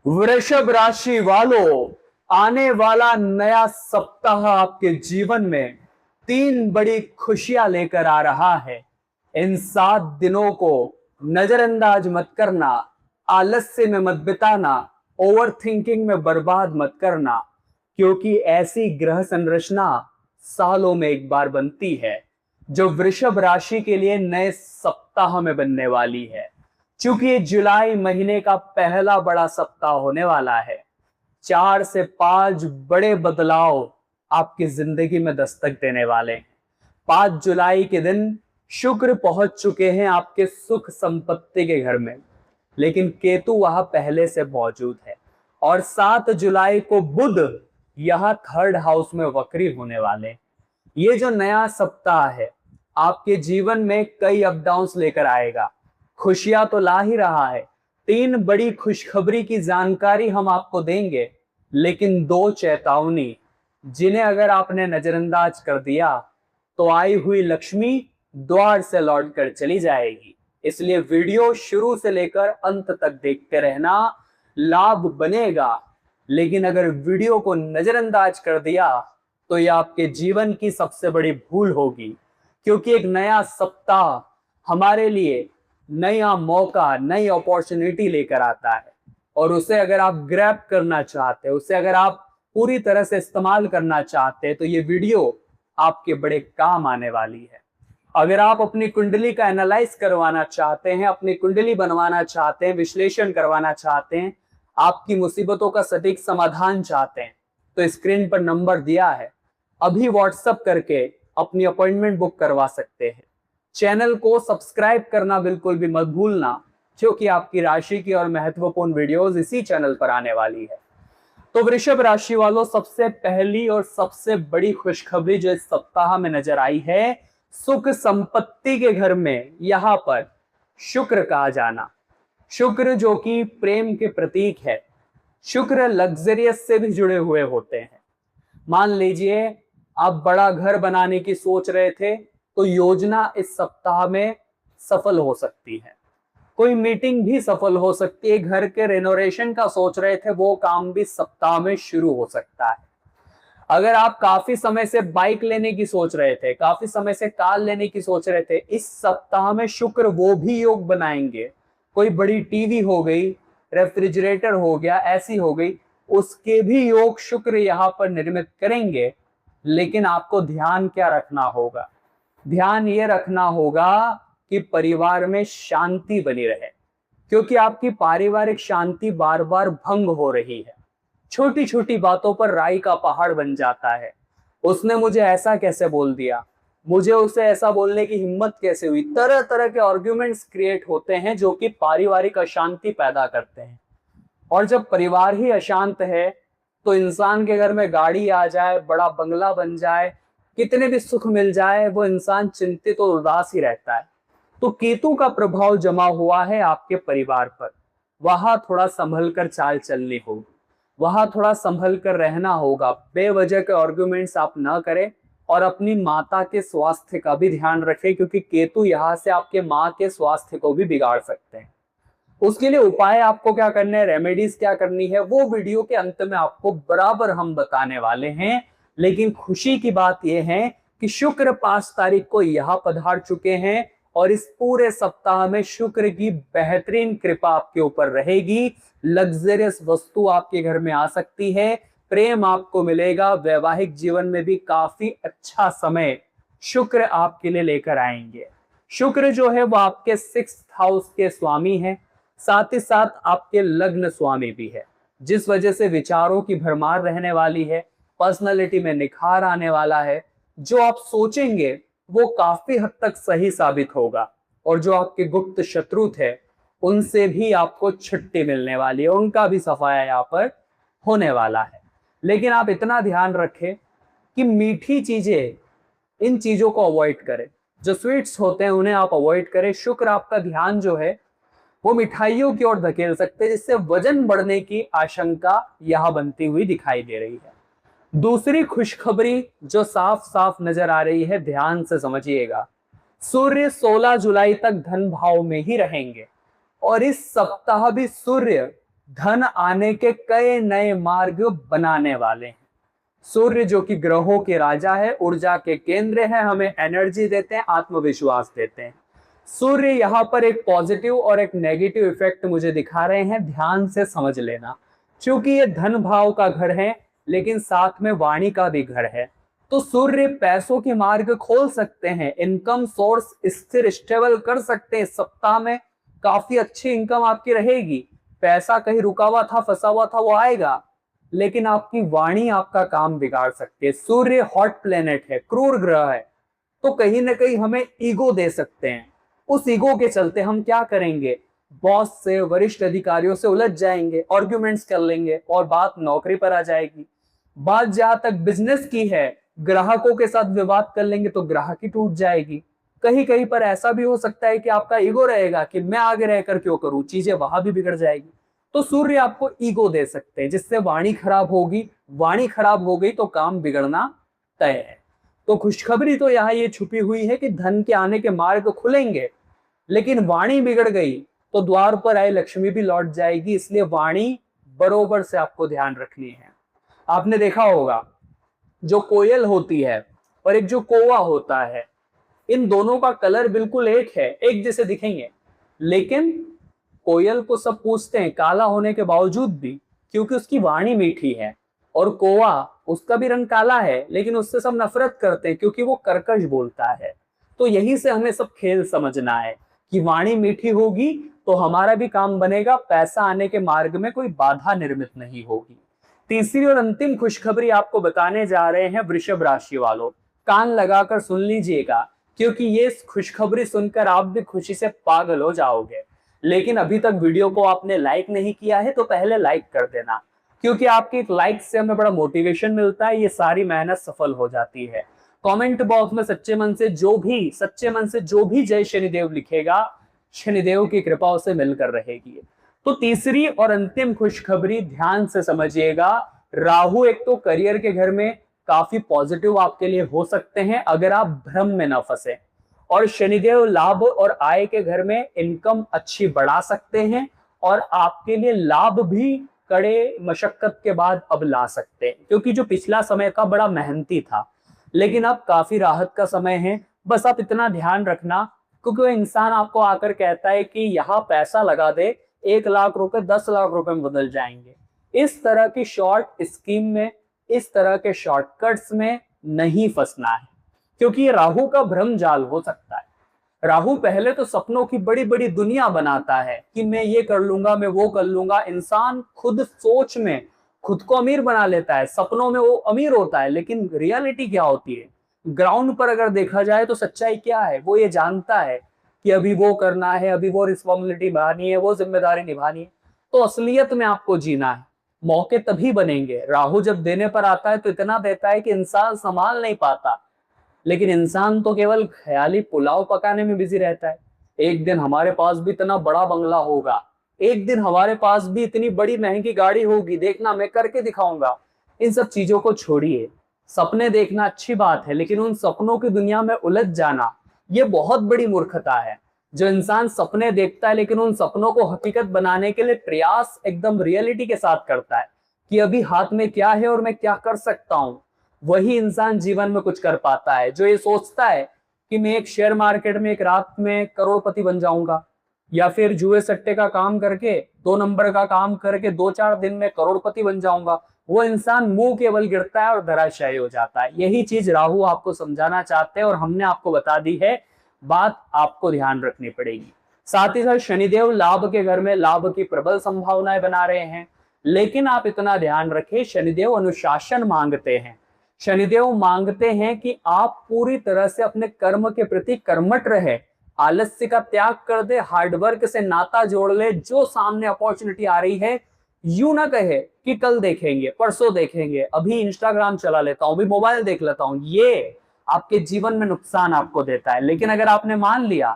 वृषभ राशि वालों, आने वाला नया सप्ताह आपके जीवन में 3 बड़ी खुशियां लेकर आ रहा है। इन 7 दिनों को नजरअंदाज मत करना, आलस्य में मत बिताना, ओवर थिंकिंग में बर्बाद मत करना, क्योंकि ऐसी ग्रह संरचना सालों में एक बार बनती है जो वृषभ राशि के लिए नए सप्ताह में बनने वाली है। चूंकि ये जुलाई महीने का पहला बड़ा सप्ताह होने वाला है, 4 से 5 बड़े बदलाव आपकी जिंदगी में दस्तक देने वाले हैं। 5 जुलाई के दिन शुक्र पहुंच चुके हैं आपके सुख संपत्ति के घर में, लेकिन केतु वहां पहले से मौजूद है। और 7 जुलाई को बुध यहां 3rd हाउस में वक्री होने वाले हैं। ये जो नया सप्ताह है आपके जीवन में कई अप डाउन्स लेकर आएगा। खुशियां तो ला ही रहा है, 3 बड़ी खुशखबरी की जानकारी हम आपको देंगे, लेकिन 2 चेतावनी जिन्हें अगर आपने नजरअंदाज कर दिया तो आई हुई लक्ष्मी द्वार से लौट कर चली जाएगी। इसलिए वीडियो शुरू से लेकर अंत तक देखते रहना, लाभ बनेगा। लेकिन अगर वीडियो को नजरअंदाज कर दिया तो यह आपके जीवन की सबसे बड़ी भूल होगी, क्योंकि एक नया सप्ताह हमारे लिए नया मौका, नई अपॉर्चुनिटी लेकर आता है। और उसे अगर आप ग्रैब करना चाहते हैं, उसे अगर आप पूरी तरह से इस्तेमाल करना चाहते हैं, तो ये वीडियो आपके बड़े काम आने वाली है। अगर आप अपनी कुंडली का एनालाइज करवाना चाहते हैं, अपनी कुंडली बनवाना चाहते हैं, विश्लेषण करवाना चाहते हैं, आपकी मुसीबतों का सटीक समाधान चाहते हैं, तो स्क्रीन पर नंबर दिया है, अभी व्हाट्सएप करके अपनी अपॉइंटमेंट बुक करवा सकते हैं। चैनल को सब्सक्राइब करना बिल्कुल भी मत भूलना, क्योंकि आपकी राशि की और महत्वपूर्ण वीडियोस इसी चैनल पर आने वाली है। तो वृषभ राशि वालों, सबसे पहली और सबसे बड़ी खुशखबरी जो इस सप्ताह में नजर आई है, सुख संपत्ति के घर में यहां पर शुक्र का आ जाना। शुक्र जो कि प्रेम के प्रतीक है, शुक्र लग्जरियस से भी जुड़े हुए होते हैं। मान लीजिए आप बड़ा घर बनाने की सोच रहे थे, तो योजना इस सप्ताह में सफल हो सकती है। कोई मीटिंग भी सफल हो सकती है। घर के रेनोवेशन का सोच रहे थे, वो काम भी सप्ताह में शुरू हो सकता है। अगर आप काफी समय से बाइक लेने की सोच रहे थे, काफी समय से कार लेने की सोच रहे थे, इस सप्ताह में शुक्र वो भी योग बनाएंगे। कोई बड़ी टीवी हो गई, रेफ्रिजरेटर हो गया, ऐसी हो गई, उसके भी योग शुक्र यहाँ पर निर्मित करेंगे। लेकिन आपको ध्यान क्या रखना होगा? ध्यान ये रखना होगा कि परिवार में शांति बनी रहे, क्योंकि आपकी पारिवारिक शांति बार बार भंग हो रही है। छोटी छोटी बातों पर राई का पहाड़ बन जाता है। उसने मुझे ऐसा कैसे बोल दिया, मुझे उसे ऐसा बोलने की हिम्मत कैसे हुई, तरह तरह के आर्ग्यूमेंट्स क्रिएट होते हैं जो कि पारिवारिक अशांति पैदा करते हैं। और जब परिवार ही अशांत है, तो इंसान के घर में गाड़ी आ जाए, बड़ा बंगला बन जाए, कितने भी सुख मिल जाए, वो इंसान चिंतित और उदास ही रहता है। तो केतु का प्रभाव जमा हुआ है आपके परिवार पर। वहां थोड़ा संभल कर चाल चलनी होगी, वहां थोड़ा संभल कर रहना होगा। बेवजह के आर्गुमेंट्स आप ना करें, और अपनी माता के स्वास्थ्य का भी ध्यान रखें, क्योंकि केतु यहाँ से आपके माँ के स्वास्थ्य को भी बिगाड़ सकते हैं। उसके लिए उपाय आपको क्या करने हैं, रेमेडीज क्या करनी है, वो वीडियो के अंत में आपको बराबर हम बताने वाले हैं। लेकिन खुशी की बात यह है कि शुक्र 5 तारीख को यहां पधार चुके हैं, और इस पूरे सप्ताह में शुक्र की बेहतरीन कृपा आपके ऊपर रहेगी। लग्जरियस वस्तु आपके घर में आ सकती है, प्रेम आपको मिलेगा, वैवाहिक जीवन में भी काफी अच्छा समय शुक्र आपके लिए लेकर आएंगे। शुक्र जो है वो आपके 6th हाउस के स्वामी है, साथ ही साथ आपके लग्न स्वामी भी है, जिस वजह से विचारों की भरमार रहने वाली है, पर्सनालिटी में निखार आने वाला है। जो आप सोचेंगे वो काफी हद तक सही साबित होगा, और जो आपके गुप्त शत्रु थे उनसे भी आपको छुट्टी मिलने वाली है, उनका भी सफाया यहाँ पर होने वाला है। लेकिन आप इतना ध्यान रखें कि मीठी चीजें, इन चीजों को अवॉइड करें, जो स्वीट्स होते हैं उन्हें आप अवॉइड करें। शुक्र आपका ध्यान जो है वो मिठाइयों की ओर धकेल सकते हैं, जिससे वजन बढ़ने की आशंका यहां बनती हुई दिखाई दे रही है। दूसरी खुशखबरी जो साफ साफ नजर आ रही है, ध्यान से समझिएगा, सूर्य 16 जुलाई तक धन भाव में ही रहेंगे, और इस सप्ताह भी सूर्य धन आने के कई नए मार्ग बनाने वाले हैं। सूर्य जो कि ग्रहों के राजा है, ऊर्जा के केंद्र है, हमें एनर्जी देते हैं, आत्मविश्वास देते हैं। सूर्य यहाँ पर एक पॉजिटिव और एक नेगेटिव इफेक्ट मुझे दिखा रहे हैं, ध्यान से समझ लेना। क्योंकि ये धन भाव का घर है, लेकिन साथ में वाणी का भी घर है। तो सूर्य पैसों के मार्ग खोल सकते हैं, इनकम सोर्स स्थिर स्टेबल कर सकते हैं। सप्ताह में काफी अच्छी इनकम आपकी रहेगी। पैसा कहीं रुका हुआ था, फंसा हुआ था, वो आएगा, लेकिन आपकी वाणी आपका काम बिगाड़ सकती है। सूर्य हॉट प्लेनेट है, क्रूर ग्रह है, तो कहीं ना कहीं हमें ईगो दे सकते हैं। उस ईगो के चलते हम क्या करेंगे, बॉस से, वरिष्ठ अधिकारियों से उलझ जाएंगे, आर्ग्यूमेंट्स कर लेंगे और बात नौकरी पर आ जाएगी। बात जहां तक बिजनेस की है, ग्राहकों के साथ विवाद कर लेंगे तो ग्राहकी टूट जाएगी। कहीं कहीं पर ऐसा भी हो सकता है कि आपका ईगो रहेगा कि मैं आगे रहकर क्यों करूं, चीजें वहां भी बिगड़ जाएगी। तो सूर्य आपको ईगो दे सकते हैं, जिससे वाणी खराब होगी। वाणी खराब हो गई तो काम बिगड़ना तय है। तो खुशखबरी तो यहाँ ये छुपी हुई है कि धन के आने के मार्ग खुलेंगे, लेकिन वाणी बिगड़ गई तो द्वार पर आए लक्ष्मी भी लौट जाएगी। इसलिए वाणी बरोबर से आपको ध्यान रखनी है। आपने देखा होगा, जो कोयल होती है और एक जो कौवा होता है, इन दोनों का कलर बिल्कुल एक है, एक जैसे दिखेंगे, लेकिन कोयल को सब पूछते हैं काला होने के बावजूद भी, क्योंकि उसकी वाणी मीठी है। और कौवा, उसका भी रंग काला है, लेकिन उससे सब नफरत करते हैं क्योंकि वो कर्कश बोलता है। तो यही से हमें सब खेल समझना है कि वाणी मीठी होगी तो हमारा भी काम बनेगा, पैसा आने के मार्ग में कोई बाधा निर्मित नहीं होगी। तीसरी और अंतिम खुशखबरी आपको बताने जा रहे हैं वृषभ राशि वालों, कान लगाकर सुन लीजिएगा, क्योंकि ये खुशखबरी सुनकर आप भी खुशी से पागल हो जाओगे। लेकिन अभी तक वीडियो को आपने लाइक नहीं किया है तो पहले लाइक कर देना, क्योंकि आपके एक लाइक से हमें बड़ा मोटिवेशन मिलता है, ये सारी मेहनत सफल हो जाती है। कमेंट बॉक्स में सच्चे मन से जो भी जय शनिदेव लिखेगा, शनिदेव की कृपा उसे मिलकर रहेगी। तो तीसरी और अंतिम खुशखबरी ध्यान से समझिएगा। राहु एक तो करियर के घर में काफी पॉजिटिव आपके लिए हो सकते हैं अगर आप भ्रम में न फंसे, और शनिदेव लाभ और आय के घर में इनकम अच्छी बढ़ा सकते हैं और आपके लिए लाभ भी कड़े मशक्कत के बाद अब ला सकते हैं, क्योंकि जो पिछला समय का बड़ा मेहनती था, लेकिन अब काफी राहत का समय है। बस आप इतना ध्यान रखना, क्योंकि वो इंसान आपको आकर कहता है कि यहाँ पैसा लगा दे, 1 लाख रुपए 10 लाख रुपए में बदल जाएंगे। इस तरह की शॉर्ट स्कीम में, इस तरह के शॉर्टकट्स में नहीं फंसना है, क्योंकि ये राहु का भ्रम जाल हो सकता है। राहु पहले तो सपनों की बड़ी बड़ी दुनिया बनाता है कि मैं ये कर लूंगा, मैं वो कर लूंगा। इंसान खुद सोच में खुद को अमीर बना लेता है, सपनों में वो अमीर होता है, लेकिन रियलिटी क्या होती है, ग्राउंड पर अगर देखा जाए तो सच्चाई क्या है, वो ये जानता है कि अभी वो करना है, अभी वो रिस्पॉन्सिबिलिटी निभानी है, वो जिम्मेदारी निभानी है। तो असलियत में आपको जीना है, मौके तभी बनेंगे। राहु जब देने पर आता है तो इतना देता है कि इंसान संभाल नहीं पाता, लेकिन इंसान तो केवल ख्याली पुलाव पकाने में बिजी रहता है। एक दिन हमारे पास भी इतना बड़ा बंगला होगा, एक दिन हमारे पास भी इतनी बड़ी महंगी गाड़ी होगी, देखना मैं करके दिखाऊंगा। इन सब चीजों को छोड़िए, सपने देखना अच्छी बात है, लेकिन उन सपनों की दुनिया में उलझ जाना ये बहुत बड़ी मूर्खता है। जो इंसान सपने देखता है लेकिन उन सपनों को हकीकत बनाने के लिए प्रयास एकदम रियलिटी के साथ करता है कि अभी हाथ में क्या है और मैं क्या कर सकता हूं, वही इंसान जीवन में कुछ कर पाता है। जो ये सोचता है कि मैं एक शेयर मार्केट में एक रात में करोड़पति बन जाऊंगा, या फिर जुए सट्टे का काम करके 2 नंबर का काम करके 2-4 दिन में करोड़पति बन जाऊंगा, वो इंसान मुंह के बल गिरता है और धराशायी हो जाता है। यही चीज राहु आपको समझाना चाहते हैं और हमने आपको बता दी है, बात आपको ध्यान रखनी पड़ेगी। साथ ही साथ शनिदेव लाभ के घर में लाभ की प्रबल संभावनाएं बना रहे हैं, लेकिन आप इतना ध्यान रखें, शनिदेव अनुशासन मांगते हैं। शनिदेव मांगते हैं कि आप पूरी तरह से अपने कर्म के प्रति कर्मठ रहे, आलस्य का त्याग कर दे, हार्डवर्क से नाता जोड़ ले। जो सामने अपॉर्चुनिटी आ रही है, यूं ना कहे कि कल देखेंगे, परसों देखेंगे, अभी इंस्टाग्राम चला लेता हूं, अभी मोबाइल देख लेता हूं, ये आपके जीवन में नुकसान आपको देता है। लेकिन अगर आपने मान लिया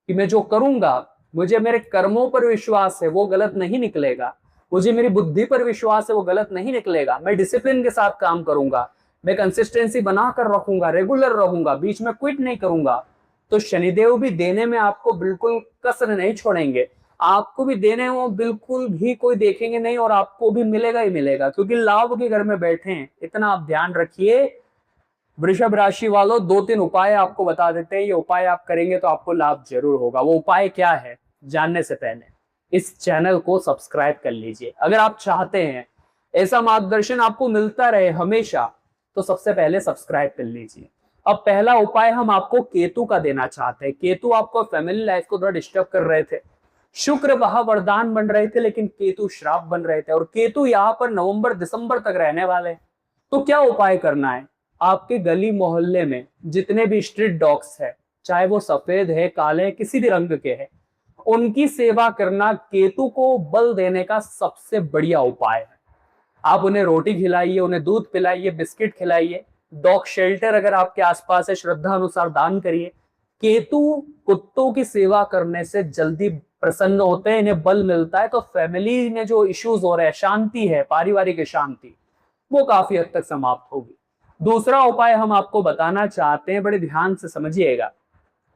कि मैं जो करूंगा, मुझे मेरे कर्मों पर विश्वास है, वो गलत नहीं निकलेगा, मुझे मेरी बुद्धि पर विश्वास है, वो गलत नहीं निकलेगा, मैं डिसिप्लिन के साथ काम करूंगा, मैं कंसिस्टेंसी बनाकर रखूंगा, रेगुलर रहूंगा, बीच में क्विट नहीं करूंगा, तो शनिदेव भी देने में आपको बिल्कुल कसर नहीं छोड़ेंगे। आपको भी देने हैं वो बिल्कुल भी कोई देखेंगे नहीं, और आपको भी मिलेगा ही मिलेगा, क्योंकि लाभ के घर में बैठे हैं। इतना आप ध्यान रखिए। वृषभ राशि वालों, 2-3 उपाय आपको बता देते हैं, ये उपाय आप करेंगे तो आपको लाभ जरूर होगा। वो उपाय क्या है जानने से पहले इस चैनल को सब्सक्राइब कर लीजिए। अगर आप चाहते हैं ऐसा मार्गदर्शन आपको मिलता रहे हमेशा, तो सबसे पहले सब्सक्राइब कर लीजिए। अब पहला उपाय हम आपको केतु का देना चाहते हैं। केतु आपको फैमिली लाइफ को थोड़ा डिस्टर्ब कर रहे थे, शुक्र वह वरदान बन रहे थे, लेकिन केतु श्राप बन रहे थे, और केतु यहाँ पर नवंबर दिसंबर तक रहने वाले हैं। तो क्या उपाय करना है? आपके गली मोहल्ले में जितने भी स्ट्रीट डॉग्स है, चाहे वो सफेद है, काले, किसी भी रंग के हैं, उनकी सेवा करना केतु को बल देने का सबसे बढ़िया उपाय है। आप उन्हें रोटी खिलाइए, उन्हें दूध पिलाइए, बिस्किट खिलाइए, डॉग शेल्टर अगर आपके आसपास है श्रद्धा अनुसार दान करिए। केतु कुत्तों की सेवा करने से जल्दी प्रसन्न होते हैं, इन्हें बल मिलता है, तो फैमिली में जो इश्यूज हो रहे हैं, शांति है, पारिवारिक शांति, वो काफी हद तक समाप्त होगी। दूसरा उपाय हम आपको बताना चाहते हैं, बड़े ध्यान से समझिएगा।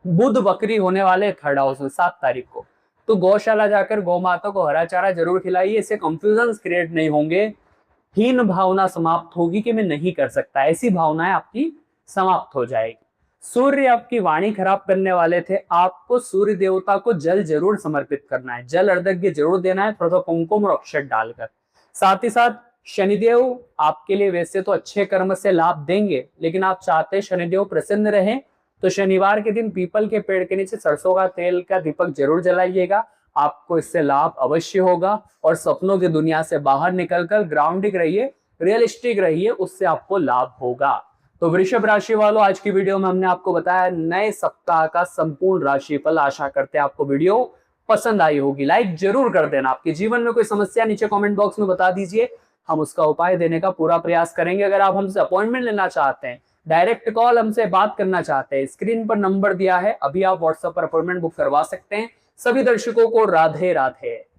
बुध बकरी होने वाले थर्ड हाउस में 7 तारीख को, तो गौशाला जाकर गौ माता को हरा चारा जरूर खिलाइए। इससे कंफ्यूजन क्रिएट नहीं होंगे, हीन भावना समाप्त होगी कि मैं नहीं कर सकता, ऐसी भावनाएं आपकी समाप्त हो जाएगी। सूर्य आपकी वाणी खराब करने वाले थे, आपको सूर्य देवता को जल जरूर समर्पित करना है, जल अर्घ्य जरूर देना है, थोड़ा कुमकुम और अक्षत डालकर। साथ ही साथ शनिदेव आपके लिए वैसे तो अच्छे कर्म से लाभ देंगे, लेकिन आप चाहते हैं शनिदेव प्रसन्न रहें, तो शनिवार के दिन पीपल के पेड़ के नीचे सरसों का तेल का दीपक जरूर जलाइएगा। आपको इससे लाभ अवश्य होगा, और सपनों की दुनिया से बाहर निकलकर ग्राउंडिंग रहिए, रियलिस्टिक रहिए, उससे आपको लाभ होगा। तो वृषभ राशि वालों, आज की वीडियो में हमने आपको बताया नए सप्ताह का संपूर्ण राशिफल। आशा करते हैं आपको वीडियो पसंद आई होगी। लाइक जरूर कर देना। आपके जीवन में कोई समस्या नीचे कमेंट बॉक्स में बता दीजिए, हम उसका उपाय देने का पूरा प्रयास करेंगे। अगर आप हमसे अपॉइंटमेंट लेना चाहते हैं, डायरेक्ट कॉल हमसे बात करना चाहते हैं, स्क्रीन पर नंबर दिया है, अभी आप व्हाट्सएप पर अपॉइंटमेंट बुक करवा सकते हैं। सभी दर्शकों को राधे राधे।